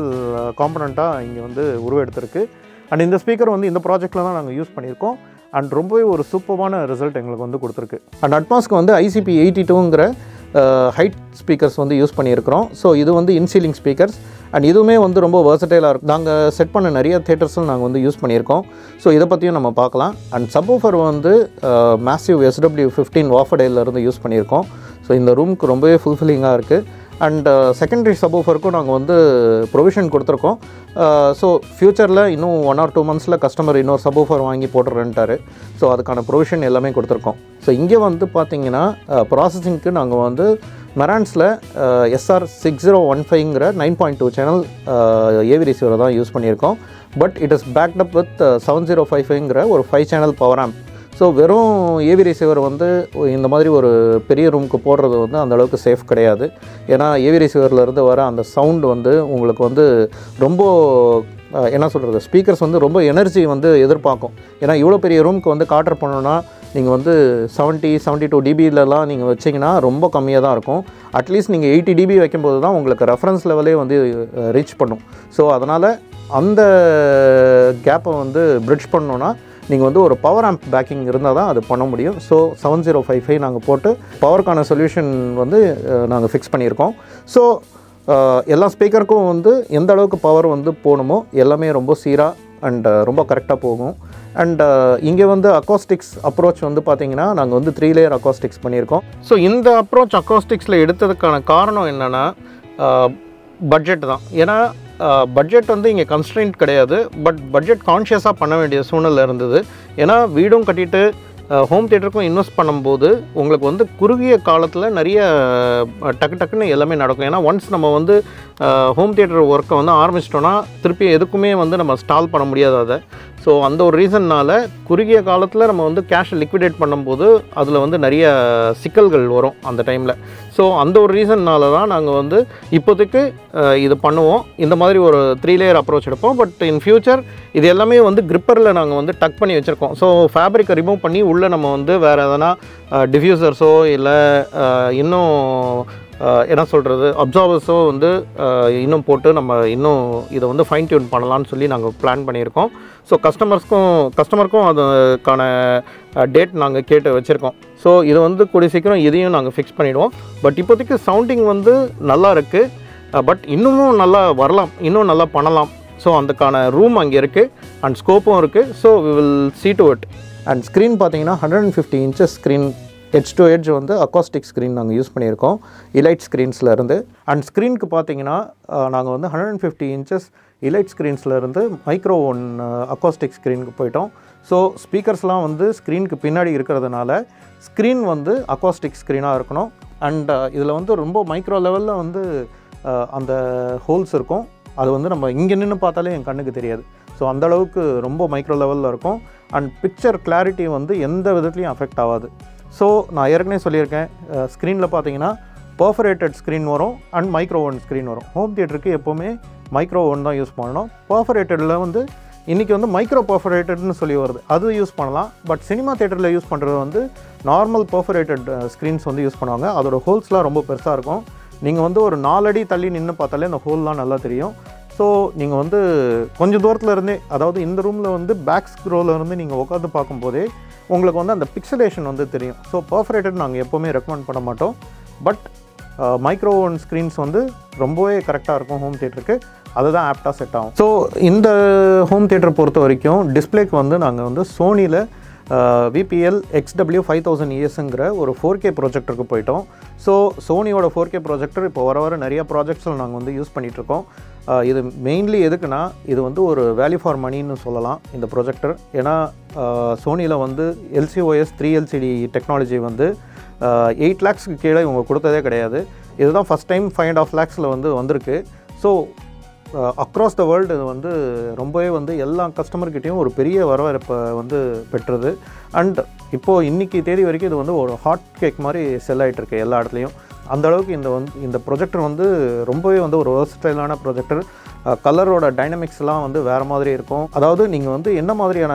காம்பனண்ட்டாக இங்கே வந்து உருவெடுத்திருக்கு. அண்ட் இந்த ஸ்பீக்கர் வந்து இந்த ப்ராஜெக்டில் தான் நாங்கள் யூஸ் பண்ணியிருக்கோம். அண்ட் ரொம்பவே ஒரு சூப்பரான ரிசல்ட் எங்களுக்கு வந்து கொடுத்துருக்கு. அண்ட் அட்மாஸ்க்கு வந்து ICP82ங்கிற ஹைட் ஸ்பீக்கர்ஸ் வந்து யூஸ் பண்ணியிருக்கிறோம். ஸோ இது வந்து இன்சீலிங் ஸ்பீக்கர்ஸ். அண்ட் இதுவுமே வந்து ரொம்ப வெர்சடைலாக இருக்கும். நாங்கள் செட் பண்ண நிறைய தியேட்டர்ஸும் நாங்கள் வந்து யூஸ் பண்ணியிருக்கோம். ஸோ இதை பற்றியும் நம்ம பார்க்கலாம். அண்ட் சப்வூஃபர் வந்து மேசிவ் SW15 வாஃபடைலேருந்து யூஸ் பண்ணியிருக்கோம். ஸோ இந்த ரூமுக்கு ரொம்பவே ஃபுல்ஃபில்லிங்காக இருக்குது. அண்ட் செகண்டரி சப்வூஃபருக்கும் நாங்கள் வந்து ப்ரொவிஷன் கொடுத்துருக்கோம். ஸோ ஃப்யூச்சரில் இன்னும் 1 or 2 monthsல கஸ்டமர் இன்னொரு சப்வூஃபர் வாங்கி போட்டுறேன்ட்டார். ஸோ அதுக்கான ப்ரொவிஷன் எல்லாமே கொடுத்துருக்கோம். ஸோ இங்கே வந்து பார்த்திங்கன்னா ப்ராசஸிங்க்கு நாங்கள் வந்து மெரான்ஸில் SR6015ங்கிற 9.2 சேனல் ஏவி ரிசீவரை தான் யூஸ் பண்ணியிருக்கோம். But it is backed up with 7055ங்கிற ஒரு 5 சேனல் பவர் ஆம்ப். ஸோ வெறும் ஏவி ரிசீவர் வந்து இந்த மாதிரி ஒரு பெரிய ரூமுக்கு போடுறது வந்து அந்தளவுக்கு சேஃப் கிடையாது. ஏன்னா ஏவி ரிசீவர்லேருந்து வர அந்த சவுண்டு வந்து உங்களுக்கு வந்து ரொம்ப என்ன சொல்கிறது, ஸ்பீக்கர்ஸ் வந்து ரொம்ப எனர்ஜி வந்து எதிர்பார்க்கும். ஏன்னா இவ்வளோ பெரிய ரூமுக்கு வந்து காட்டர் பண்ணணுன்னா நீங்கள் வந்து 70-72 dBலலாம் நீங்கள் வச்சிங்கன்னா ரொம்ப கம்மியாக தான் இருக்கும். அட்லீஸ்ட் நீங்கள் 80 dB வைக்கும்போது தான் உங்களுக்கு ரெஃபரன்ஸ் லெவலே வந்து ரீச் பண்ணும். ஸோ அதனால் அந்த கேப்பை வந்து பிரிட்ஜ் பண்ணோன்னா நீங்கள் வந்து ஒரு பவர் ஆம்ப் பேக்கிங் இருந்தால் தான் அது பண்ண முடியும். ஸோ 7055 நாங்கள் போட்டு பவருக்கான சொல்யூஷன் வந்து நாங்கள் ஃபிக்ஸ் பண்ணியிருக்கோம். ஸோ எல்லா ஸ்பீக்கருக்கும் வந்து எந்த அளவுக்கு பவர் வந்து போகணுமோ எல்லாமே ரொம்ப சீராக அண்ட் ரொம்ப கரெக்டாக போகும். அண்ட் இங்கே வந்து அக்காஸ்டிக்ஸ் அப்ரோச் வந்து பார்த்திங்கன்னா நாங்கள் வந்து 3 லேயர் அக்காஸ்டிக்ஸ் பண்ணியிருக்கோம். ஸோ இந்த அப்ரோச் அக்காஸ்டிக்ஸில் எடுத்ததுக்கான காரணம் என்னென்னா பட்ஜெட் தான். ஏன்னா பட்ஜெட் வந்து இங்கே கன்ஸ்ட்ரெயின்ட் கிடையாது, பட் பட்ஜெட் கான்ஷியஸாக பண்ண வேண்டிய சூழ்நிலை இருந்தது. ஏன்னா வீடும் கட்டிட்டு ஹோம் தியேட்டருக்கும் இன்வெஸ்ட் பண்ணும்போது உங்களுக்கு வந்து குறுகிய காலத்தில் நிறைய டக்குன்னு எல்லாமே நடக்கும். ஏன்னா ஒன்ஸ் நம்ம வந்து ஹோம் தியேட்டர் ஒர்க்கை வந்து ஆரம்பிச்சிட்டோன்னா திருப்பி எதுக்குமே வந்து நம்ம ஸ்டால் பண்ண முடியாது அதை. ஸோ அந்த ஒரு ரீசன்னால் குறுகிய காலத்தில் நம்ம வந்து கேஷை லிக்விடேட் பண்ணும்போது அதில் வந்து நிறைய சிக்கல்கள் வரும் அந்த டைமில். ஸோ அந்த ஒரு ரீசன்னால் தான் நாங்கள் வந்து இப்போதைக்கு இது பண்ணுவோம். இந்த மாதிரி ஒரு 3 லேயர் அப்ரோச் எடுப்போம். பட் இன் ஃப்யூச்சர் இது எல்லாமே வந்து கிரிப்பரில் நாங்கள் வந்து டக் பண்ணி வச்சுருக்கோம். ஸோ ஃபேப்ரிக்கை ரிமூவ் பண்ணி உள்ளே நம்ம வந்து வேறு எதனா டிஃப்யூசர்ஸோ இல்லை இன்னும் என்ன சொல்கிறது அப்சார்பர்ஸோ வந்து இன்னும் போட்டு நம்ம இன்னும் இதை வந்து ஃபைன் டியூன் பண்ணலான்னு சொல்லி நாங்கள் பிளான் பண்ணியிருக்கோம். ஸோ கஸ்டமருக்கும் அதுக்கான டேட் நாங்கள் கேட்டு வச்சுருக்கோம். ஸோ இது வந்து கூடிய சீக்கிரம் இதையும் நாங்கள் ஃபிக்ஸ் பண்ணிவிடுவோம். பட் இப்போதைக்கு சவுண்டிங் வந்து நல்லா இருக்குது. பட் இன்னமும் நல்லா வரலாம், இன்னும் நல்லா பண்ணலாம். ஸோ அதுக்கான ரூம் அங்கே இருக்குது அண்ட் ஸ்கோப்பும் இருக்குது. So we will see to it. And screen பார்த்தீங்கன்னா 150 inches screen edge to edge வந்து அக்காஸ்டிக் ஸ்க்ரீன் நாங்கள் யூஸ் பண்ணியிருக்கோம் இலைட் ஸ்க்ரீன்ஸ்லேருந்து. அண்ட் ஸ்க்ரீனுக்கு பார்த்தீங்கன்னா நாங்கள் வந்து 150 inches இலைட் ஸ்க்ரீன்ஸ்லேருந்து மைக்ரோ ஒன் அக்காஸ்டிக் ஸ்க்ரீனுக்கு போயிட்டோம். ஸோ ஸ்பீக்கர்ஸ்லாம் வந்து ஸ்க்ரீனுக்கு பின்னாடி இருக்கிறதுனால ஸ்க்ரீன் வந்து அக்காஸ்டிக் ஸ்க்ரீனாக இருக்கணும். அண்ட் இதில் வந்து ரொம்ப மைக்ரோ லெவலில் வந்து அந்த ஹோல்ஸ் இருக்கும். அது வந்து நம்ம இங்கே நின்று பார்த்தாலே என் கண்ணுக்கு தெரியாது. ஸோ அந்தளவுக்கு ரொம்ப மைக்ரோ லெவலில் இருக்கும். அண்ட் பிக்சர் கிளாரிட்டி வந்து எந்த விதத்துலையும் அஃபெக்ட் ஆகாது. ஸோ நான் ஏற்கனவே சொல்லியிருக்கேன், ஸ்க்ரீனில் பார்த்தீங்கன்னா பர்ஃபரேட்டட் ஸ்க்ரீன் வரும் அண்ட் மைக்ரோ ஒன் ஸ்க்ரீன் வரும். ஹோம் தியேட்டருக்கு எப்போவுமே மைக்ரோ ஒன் தான் யூஸ் பண்ணணும். பர்ஃபரேட்டடில் வந்து இன்றைக்கி வந்து மைக்ரோ பர்ஃபரேட்டட்னு சொல்லி வருது, அது யூஸ் பண்ணலாம். பட் சினிமா தியேட்டரில் யூஸ் பண்ணுறது வந்து நார்மல் பர்ஃபரேட்டட் ஸ்க்ரீன்ஸ் வந்து யூஸ் பண்ணுவாங்க. அதோட ஹோல்ஸ்லாம் ரொம்ப பெருசாக இருக்கும். நீங்கள் வந்து ஒரு 4 அடி தள்ளி நின்று பார்த்தாலே அந்த ஹோல்லாம் நல்லா தெரியும். ஸோ நீங்கள் வந்து கொஞ்சம் தூரத்தில் இருந்தே, அதாவது இந்த ரூமில் வந்து பேக் ஸ்க்ரோவில் இருந்து நீங்கள் உட்காந்து பார்க்கும்போதே உங்களுக்கு வந்து அந்த பிக்சலேஷன் வந்து தெரியும். ஸோ பர்ஃபரேட்டட் நாங்கள் எப்போவுமே ரெக்கமெண்ட் பண்ண மாட்டோம். பட் மைக்ரோ ஒன் ஸ்க்ரீன்ஸ் வந்து ரொம்பவே கரெக்டாக இருக்கும் ஹோம் தியேட்டருக்கு. அதுதான் ஆப்டாக செட் ஆகும். ஸோ இந்த ஹோம் தியேட்டரை பொறுத்த வரைக்கும் டிஸ்பிளேக்கு வந்து நாங்கள் வந்து சோனியில் VPL XW5000ESங்கிற ஒரு 4K ப்ரொஜெக்டருக்கு போயிட்டோம். ஸோ சோனியோட 4K ப்ரொஜெக்டர் இப்போ வர நிறைய ப்ராஜெக்ட்ஸில் நாங்கள் வந்து யூஸ் பண்ணிகிட்ருக்கோம். இது மெயின்லி எதுக்குன்னா இது வந்து ஒரு வேல்யூ ஃபார் மணின்னு சொல்லலாம் இந்த ப்ரொஜெக்டர். ஏன்னா சோனியில் வந்து LCOS 3LCD டெக்னாலஜி வந்து 8 lakhsக்கு கீழே இவங்க கொடுத்ததே கிடையாது. இதுதான் ஃபஸ்ட் டைம் 5.5 lakhsல வந்து வந்திருக்கு. ஸோ அக்ராஸ் த வேர்ல்டு இது வந்து ரொம்பவே வந்து எல்லா கஸ்டமர்கிட்டையும் ஒரு பெரிய வரவேற்பை வந்து பெற்றது. அண்ட் இப்போது இன்றைக்கி தேதி வரைக்கும் இது வந்து ஒரு ஹாட் கேக் மாதிரி செல் ஆகிட்டுருக்கு எல்லா இடத்துலையும். அந்தளவுக்கு இந்த ப்ரொஜெக்டர் வந்து ரொம்பவே வந்து ஒரு வெர்சடைலான ப்ரொஜெக்டர். கலரோட டைனமிக்ஸ்லாம் வந்து வேறு மாதிரி இருக்கும். அதாவது நீங்கள் வந்து என்ன மாதிரியான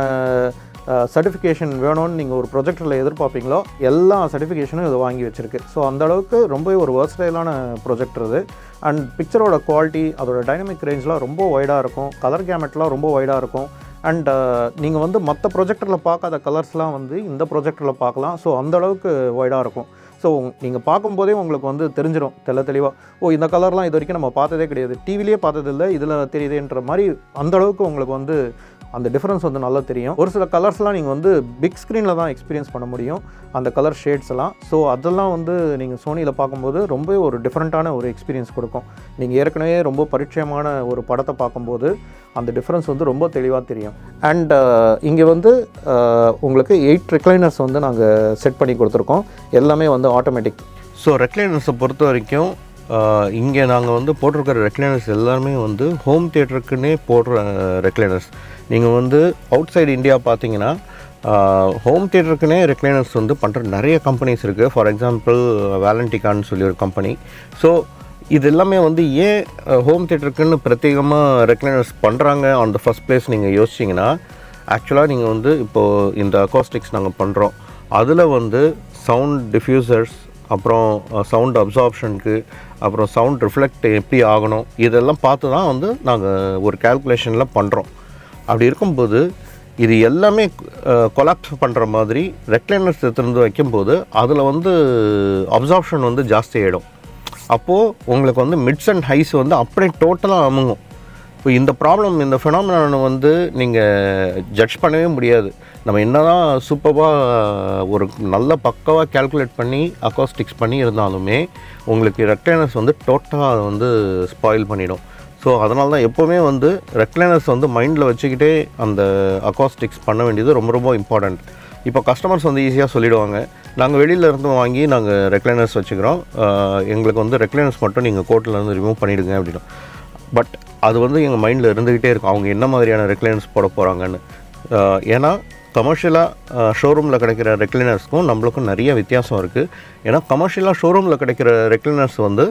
சர்டிஃபிகேஷன் வேணும்னு நீங்கள் ஒரு ப்ரொஜெக்டரில் எதிர்பார்ப்பீங்களோ எல்லா சர்டிஃபிகேஷனும் இது வாங்கி வச்சுருக்கு. ஸோ அந்தளவுக்கு ரொம்பவே ஒரு வெர்சடைலான ப்ரொஜெக்டர் இது. அண்ட் பிக்சரோட குவாலிட்டி, அதோட டைனமிக் ரேஞ்செலாம் ரொம்ப வைடாக இருக்கும். கலர் கேமெட்லாம் ரொம்ப வைடாக இருக்கும். அண்ட் நீங்கள் வந்து மற்ற ப்ரொஜெக்டரில் பார்க்காத கலர்ஸ்லாம் வந்து இந்த ப்ரொஜெக்டரில் பார்க்கலாம். ஸோ அந்தளவுக்கு வைடாக இருக்கும். ஸோ நீங்கள் பார்க்கும்போதே உங்களுக்கு வந்து தெரிஞ்சிடும் தெளிவாக, இந்த கலர்லாம் இது வரைக்கும் நம்ம பார்த்ததே கிடையாது, டிவிலேயே பார்த்ததில்லை, இதில் தெரியுதுன்ற மாதிரி அந்தளவுக்கு உங்களுக்கு வந்து அந்த டிஃப்ரென்ஸ் வந்து நல்லா தெரியும். ஒரு சில கலர்ஸ்லாம் நீங்கள் வந்து பிக் ஸ்க்ரீனில் தான் எக்ஸ்பீரியன்ஸ் பண்ண முடியும் அந்த கலர் ஷேட்ஸ் எல்லாம். ஸோ அதெல்லாம் வந்து நீங்கள் சோனியில் பார்க்கும்போது ரொம்ப ஒரு டிஃப்ரெண்ட்டான ஒரு எக்ஸ்பீரியன்ஸ் கொடுக்கும். நீங்கள் ஏற்கனவே ரொம்ப பரிச்சயமான ஒரு படத்தை பார்க்கும்போது அந்த டிஃப்ரென்ஸ் வந்து ரொம்ப தெளிவாக தெரியும். அண்ட் இங்கே வந்து உங்களுக்கு 8 ரெக்லைனர்ஸ் வந்து நாங்கள் செட் பண்ணி கொடுத்துருக்கோம். எல்லாமே வந்து ஆட்டோமேட்டிக். ஸோ ரெக்லைனர்ஸை பொறுத்த வரைக்கும் இங்கே நாங்கள் வந்து போட்டிருக்கிற ரெக்லைனர்ஸ் எல்லாருமே வந்து ஹோம் தியேட்டருக்குன்னே போடுற ரெக்லைனர்ஸ். நீங்கள் வந்து அவுட் சைடு இந்தியா பார்த்தீங்கன்னா ஹோம் தியேட்டருக்குன்னே ரெக்லைனர்ஸ் வந்து பண்ணுற நிறைய கம்பெனிஸ் இருக்குது. ஃபார் எக்ஸாம்பிள் வேலண்டிகான்னு சொல்லி ஒரு கம்பெனி. ஸோ இது எல்லாமே வந்து ஏன் ஹோம் தியேட்டருக்குன்னு பிரத்யேகமாக ரெக்லைனர்ஸ் பண்ணுறாங்க ஆன் த ஃபஸ்ட் பிளேஸ் நீங்கள் யோசிச்சிங்கன்னா, ஆக்சுவலாக நீங்கள் வந்து இப்போது இந்த அக்காஸ்டிக்ஸ் நாங்கள் பண்ணுறோம், அதில் வந்து சவுண்ட் டிஃப்யூசர்ஸ் அப்புறம் சவுண்ட் அப்சார்ப்ஷனுக்கு, அப்புறம் சவுண்ட் ரிஃப்ளெக்ட் எப்படி ஆகணும், இதெல்லாம் பார்த்து தான் வந்து நாங்கள் ஒரு கேல்குலேஷனில் பண்ணுறோம். அப்படி இருக்கும்போது இது எல்லாமே கொலாப்ஸ் பண்ணுற மாதிரி ரெக்லைனர்ஸ் எடுத்துருந்து வைக்கும்போது அதில் வந்து அப்சார்ப்ஷன் வந்து ஜாஸ்தி ஆகிடும். அப்போது உங்களுக்கு வந்து மிட்ஸ் அண்ட் ஹைஸ் வந்து அப்படியே டோட்டலாக அமுங்கும். இப்போ இந்த ப்ராப்ளம், இந்த ஃபினாமினானை வந்து நீங்கள் ஜட்ஜ் பண்ணவே முடியாது. நம்ம என்ன தான் சூப்பராக ஒரு நல்ல பக்காவாக கேல்குலேட் பண்ணி அக்காஸ்டிக்ஸ் பண்ணி இருந்தாலுமே உங்களுக்கு ரெக்லைனர்ஸ் வந்து டோட்டலாக அதை வந்து ஸ்பாயில் பண்ணிடும். ஸோ அதனால தான் எப்போவுமே வந்து ரெக்லைனர்ஸ் வந்து மைண்டில் வச்சுக்கிட்டே அந்த அக்காஸ்டிக்ஸ் பண்ண வேண்டியது ரொம்ப ரொம்ப இம்பார்ட்டண்ட். இப்போ கஸ்டமர்ஸ் வந்து ஈஸியாக சொல்லிவிடுவாங்க, நாங்கள் வெளியிலேருந்து வாங்கி நாங்கள் ரெக்லைனர்ஸ் வச்சுக்கிறோம், எங்களுக்கு வந்து ரெக்லைனர்ஸ் மட்டும் நீங்கள் கோர்ட்டிலேருந்து ரிமூவ் பண்ணிவிடுங்க அப்படின்னு. பட் அது வந்து எங்கள் மைண்டில் இருந்துக்கிட்டே இருக்கும், அவங்க என்ன மாதிரியான ரெக்லைனர்ஸ் போட போகிறாங்கன்னு. ஏன்னா கமர்ஷியலாக ஷோரூமில் கிடைக்கிற ரெக்லைனர்ஸ்க்கும் நம்மளுக்கும் நிறைய வித்தியாசம் இருக்குது. ஏன்னா கமர்ஷியலாக ஷோரூமில் கிடைக்கிற ரெக்லைனர்ஸ் வந்து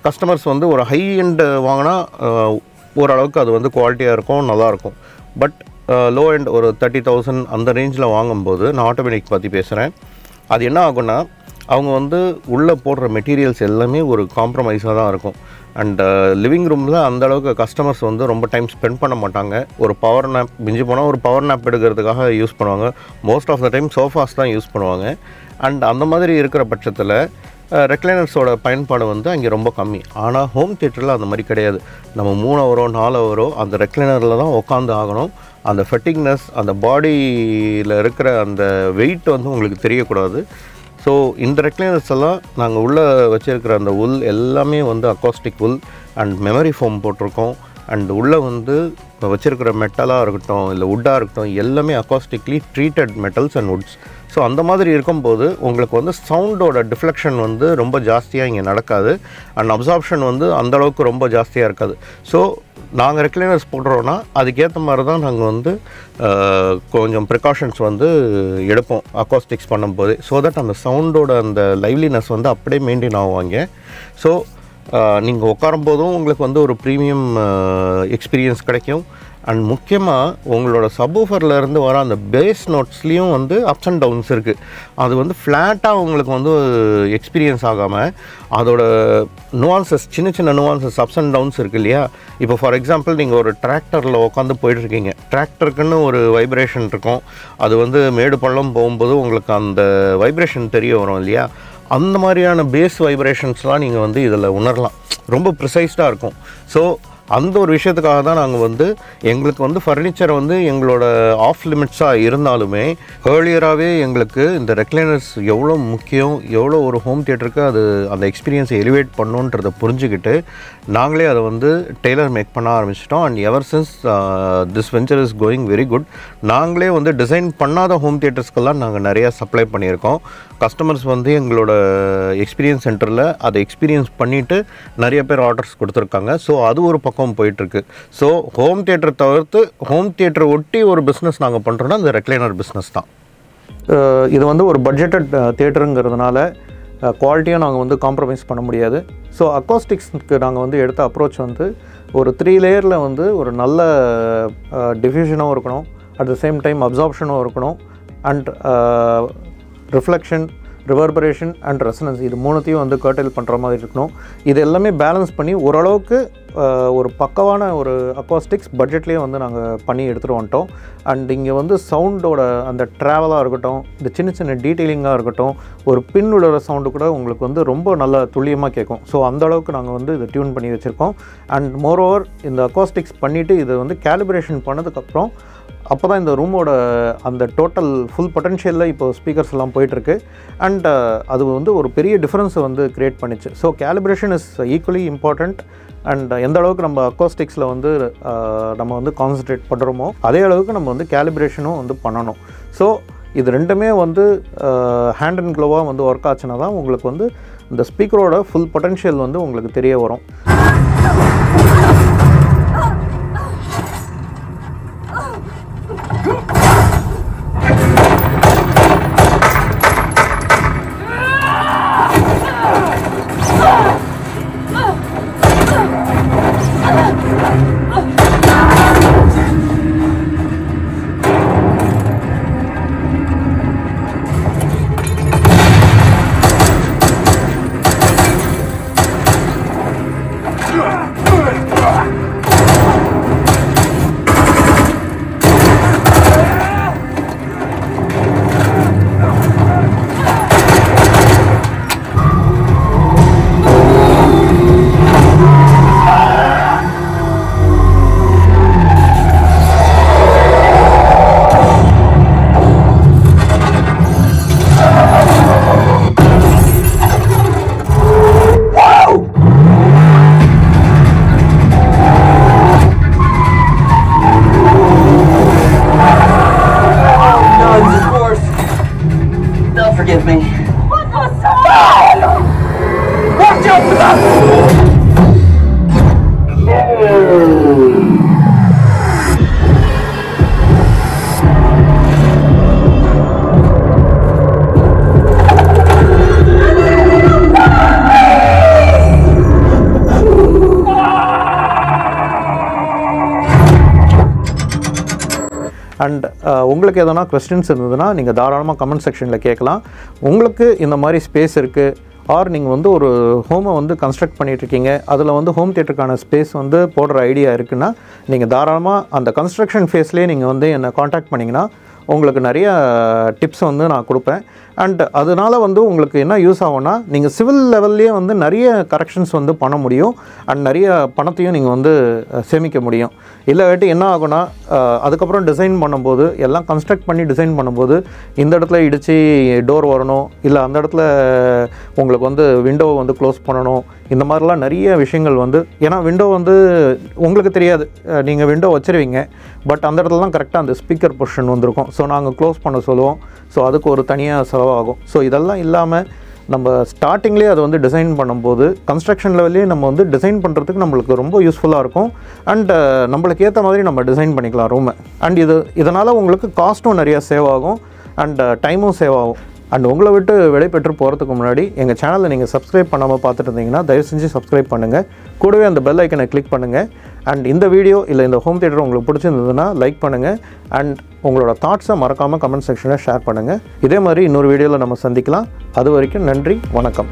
கஸ்டமர்ஸ் வந்து ஒரு ஹை எண்டு வாங்கினா ஓரளவுக்கு அது வந்து குவாலிட்டியாக இருக்கும், நல்லாயிருக்கும். பட் லோ எண்ட் ஒரு 30,000 அந்த ரேஞ்சில் வாங்கும்போது, நான் ஆட்டோமேட்டிக் பற்றி பேசுகிறேன், அது என்ன ஆகும்னா அவங்க வந்து உள்ளே போடுற மெட்டீரியல்ஸ் எல்லாமே ஒரு காம்ப்ரமைஸாக தான் இருக்கும். அண்ட் லிவிங் ரூமில் அந்தளவுக்கு கஸ்டமர்ஸ் வந்து ரொம்ப டைம் ஸ்பெண்ட் பண்ண மாட்டாங்க. ஒரு பவர் நேப் மிஞ்சி போனால் ஒரு பவர் நேப் எடுக்கிறதுக்காக யூஸ் பண்ணுவாங்க. Most of the time sofas தான் யூஸ் பண்ணுவாங்க. அண்ட் அந்த மாதிரி இருக்கிற பட்சத்தில் ரெக்லைனர்ஸோட பயன்பாடு வந்து அங்கே ரொம்ப கம்மி. ஆனால் ஹோம் தியேட்டரில் அந்த மாதிரி கிடையாது. நம்ம 3 ஹவரோ 4 ஹவரோ அந்த ரெக்லைனரில் தான் உட்காந்து ஆகணும். அந்த ஃபெட்டிக்னஸ், அந்த பாடியில் இருக்கிற அந்த வெயிட் வந்து உங்களுக்கு தெரியக்கூடாது. ஸோ இந்த ரெக்லைனர்ஸ் எல்லாம் நாங்கள் உள்ளே வச்சுருக்கிற அந்த உல் எல்லாமே வந்து acoustic wool and memory foam போட்டிருக்கோம். அண்ட் உள்ளே வந்து இப்போ வச்சுருக்கிற மெட்டலாக இருக்கட்டும் இல்லை வுட்டாக இருக்கட்டும் எல்லாமே acoustically treated metals and woods. So அந்த மாதிரி இருக்கும்போது உங்களுக்கு வந்து சவுண்டோட டிஃப்ளெக்ஷன் வந்து ரொம்ப ஜாஸ்தியாக இங்கே நடக்காது. அண்ட் அப்சார்ப்ஷன் வந்து அந்தளவுக்கு ரொம்ப ஜாஸ்தியாக இருக்காது. ஸோ நாங்கள் ரெக்லைனர்ஸ் போடுறோன்னா அதுக்கேற்ற மாதிரி தான் நாங்கள் வந்து கொஞ்சம் ப்ரிகாஷன்ஸ் வந்து எடுப்போம் அக்காஸ்டிக்ஸ் பண்ணும்போது. ஸோ தட் அந்த சவுண்டோட அந்த லைவ்லினஸ் வந்து அப்படியே மெயின்டைன் ஆகுவாங்க. ஸோ நீங்கள் உட்காரும்போதும் உங்களுக்கு வந்து ஒரு ப்ரீமியம் எக்ஸ்பீரியன்ஸ் கிடைக்கும். அண்ட் முக்கியமாக உங்களோட சப்வூஃபர்லேருந்து வர அந்த பேஸ் நோட்ஸ்லேயும் வந்து அப்ஸ் அண்ட் டவுன்ஸ் இருக்குது. அது வந்து ஃப்ளாட்டாக உங்களுக்கு வந்து எக்ஸ்பீரியன்ஸ் ஆகாமல் அதோட நுவான்சஸ், சின்ன சின்ன நுவான்சஸ், அப்ஸ் அண்ட் டவுன்ஸ் இருக்குது இல்லையா. இப்போ ஃபார் எக்ஸாம்பிள் நீங்கள் ஒரு டிராக்டரில் உட்காந்து போயிட்டுருக்கீங்க, டிராக்டருக்குன்னு ஒரு வைப்ரேஷன் இருக்கும். அது வந்து மேடு பள்ளம் போகும்போது உங்களுக்கு அந்த வைப்ரேஷன் தெரிய வரும் இல்லையா. அந்த மாதிரியான பேஸ் வைப்ரேஷன்ஸ்லாம் நீங்கள் வந்து இதில் உணரலாம். ரொம்ப ப்ரிசைஸ்டாக இருக்கும். ஸோ அந்த ஒரு விஷயத்துக்காக தான் நாங்கள் வந்து எங்களுக்கு வந்து ஃபர்னிச்சர் வந்து எங்களோட ஆஃப் லிமிட்ஸாக இருந்தாலுமே ஏர்லியராகவே எங்களுக்கு இந்த ரெக்லைனர்ஸ் எவ்வளோ முக்கியம், எவ்வளோ ஒரு ஹோம் தியேட்டருக்கு அது அந்த எக்ஸ்பீரியன்ஸை எலிவேட் பண்ணுன்றதை புரிஞ்சுக்கிட்டு நாங்களே அதை வந்து டெய்லர் மேக் பண்ண ஆரம்பிச்சிட்டோம். And ever since this venture is going very good. நாங்களே வந்து டிசைன் பண்ணாத ஹோம் தியேட்டர்ஸ்க்கெல்லாம் நாங்கள் நிறையா சப்ளை பண்ணியிருக்கோம். கஸ்டமர்ஸ் வந்து எங்களோட எக்ஸ்பீரியன்ஸ் சென்டரில் அதை எக்ஸ்பீரியன்ஸ் பண்ணிவிட்டு நிறைய பேர் ஆர்டர்ஸ் கொடுத்துருக்காங்க. ஸோ அது ஒரு பக்கம் போயிட்டுருக்கு. ஸோ ஹோம் தியேட்டர் தவிர்த்து ஹோம் தியேட்டரை ஒட்டி ஒரு பிஸ்னஸ் நாங்கள் பண்ணுறோன்னா அந்த ரெக்லைனர் பிஸ்னஸ் தான். இது வந்து ஒரு பட்ஜெட்டட் தியேட்டருங்கிறதுனால குவாலிட்டியாக நாங்கள் வந்து காம்ப்ரமைஸ் பண்ண முடியாது. ஸோ அக்காஸ்டிக்ஸ்க்கு நாங்கள் வந்து எடுத்த அப்ரோச் வந்து ஒரு 3 லேயரில் வந்து ஒரு நல்ல டிஃப்யூஷனும் இருக்கணும், அட் த சேம் டைம் அப்சார்ப்ஷனும் இருக்கணும், and reflection, reverberation and resonance, இது மூணுத்தையும் வந்து கர்டைல் பண்ணுற மாதிரி இருக்கணும். இது எல்லாமே பேலன்ஸ் பண்ணி ஓரளவுக்கு ஒரு பக்கவான ஒரு அக்காஸ்டிக்ஸ் பட்ஜெட்லேயே வந்து நாங்கள் பண்ணி எடுத்துகிட்டு வந்துட்டோம். அண்ட் இங்கே வந்து சவுண்டோட அந்த ட்ராவலாக இருக்கட்டும், இந்த சின்ன சின்ன டீட்டெயிலிங்காக இருக்கட்டும், ஒரு பின் விடுற சவுண்டு கூட உங்களுக்கு வந்து ரொம்ப நல்லா துல்லியமாக கேட்கும். ஸோ அந்தளவுக்கு நாங்கள் வந்து இதை டியூன் பண்ணி வச்சுருக்கோம். அண்ட் மோரோவர் இந்த அக்காஸ்டிக்ஸ் பண்ணிவிட்டு இதை வந்து கேலிப்ரேஷன் பண்ணதுக்கப்புறம் அப்போ தான் இந்த ரூமோட அந்த டோட்டல் ஃபுல் பொட்டென்ஷியலில் இப்போ ஸ்பீக்கர்ஸ் எல்லாம் போயிட்டுருக்கு. அண்ட் அது வந்து ஒரு பெரிய டிஃப்ரென்ஸை வந்து க்ரியேட் பண்ணிச்சு. So calibration is equally important. And எந்த அளவுக்கு நம்ம அக்காஸ்டிக்ஸில் வந்து நம்ம வந்து கான்சன்ட்ரேட் பண்ணுறோமோ அதே அளவுக்கு நம்ம வந்து கேலிப்ரேஷனும் வந்து பண்ணணும். ஸோ இது ரெண்டுமே வந்து ஹேண்ட் அண்ட் க்ளோவாக வந்து ஒர்க் ஆச்சுன்னா தான் உங்களுக்கு வந்து இந்த ஸ்பீக்கரோட ஃபுல் பொட்டென்ஷியல் வந்து உங்களுக்கு தெரிய வரும். Forgive me. What was that? Watch out for that! And உங்களுக்கு எதனா கொஸ்டின்ஸ் இருந்ததுன்னா நீங்கள் தாராளமாக கமெண்ட் செக்ஷனில் கேட்கலாம். உங்களுக்கு இந்த மாதிரி ஸ்பேஸ் இருக்குது ஆர் நீங்கள் வந்து ஒரு ஹோமை வந்து கன்ஸ்ட்ரக்ட் பண்ணிகிட்ருக்கீங்க, அதில் வந்து ஹோம் தியேட்டருக்கான ஸ்பேஸ் வந்து போடுற ஐடியா இருக்குன்னா நீங்கள் தாராளமாக அந்த கன்ஸ்ட்ரக்ஷன் ஃபேஸ்லேயே நீங்கள் வந்து என்னை காண்டாக்ட் பண்ணிங்கன்னா உங்களுக்கு நிறைய டிப்ஸ் வந்து நான் கொடுப்பேன். அண்ட் அதனால் வந்து உங்களுக்கு என்ன யூஸ் ஆகும்னா நீங்கள் சிவில் லெவல்லையே வந்து நிறைய கரெக்ஷன்ஸ் வந்து பண்ண முடியும் அண்ட் நிறைய பணத்தையும் நீங்கள் வந்து சேமிக்க முடியும். இல்லாட்டி என்ன ஆகும்னா அதுக்கப்புறம் டிசைன் பண்ணும்போது எல்லாம் கன்ஸ்ட்ரக்ட் பண்ணி டிசைன் பண்ணும்போது இந்த இடத்துல இடித்து டோர் வரணும், இல்லை அந்த இடத்துல உங்களுக்கு வந்து விண்டோவை வந்து க்ளோஸ் பண்ணணும், இந்த மாதிரிலாம் நிறைய விஷயங்கள் வந்து ஏன்னா விண்டோ வந்து உங்களுக்கு தெரியாது, நீங்கள் விண்டோ வச்சுருவீங்க பட் அந்த இடத்துல தான் கரெக்டாக அந்த ஸ்பீக்கர் பொசிஷன் வந்துருக்கும். ஸோ நாங்கள் க்ளோஸ் பண்ண சொல்லுவோம். ஸோ அதுக்கு ஒரு தனியாக செலவாகும். ஸோ இதெல்லாம் இல்லாமல் நம்ம ஸ்டார்டிங்லேயே அதை வந்து டிசைன் பண்ணும்போது கன்ஸ்ட்ரக்ஷன் லெவல்லே நம்ம வந்து டிசைன் பண்ணுறதுக்கு நம்மளுக்கு ரொம்ப யூஸ்ஃபுல்லாக இருக்கும். அண்ட் நம்மளுக்கு ஏற்ற மாதிரி நம்ம டிசைன் பண்ணிக்கலாம் ரூமை. அண்ட் இதனால் உங்களுக்கு காஸ்ட்டும் நிறையா சேவ் ஆகும் அண்ட் டைமும் சேவ் ஆகும். அண்ட் உங்களை விட்டு விடை பெற்று போகிறதுக்கு முன்னாடி எங்கள் சேனலை நீங்கள் சப்ஸ்கிரைப் பண்ணாமல் பார்த்துட்டு இருந்தீங்கன்னா தயவு செஞ்சு சப்ஸ்கிரைப் பண்ணுங்கள். கூடவே அந்த பெல் ஐக்கனை கிளிக் பண்ணுங்கள். அண்ட் இந்த வீடியோ இல்லை இந்த ஹோம் தியேட்டர் உங்களுக்கு பிடிச்சிருந்ததுன்னா லைக் பண்ணுங்கள். அண்ட் உங்களோட தாட்ஸை மறக்காமல் கமெண்ட் செக்ஷனில் ஷேர் பண்ணுங்கள். இதே மாதிரி இன்னொரு வீடியோவில் நம்ம சந்திக்கலாம். அது வரைக்கும் நன்றி, வணக்கம்.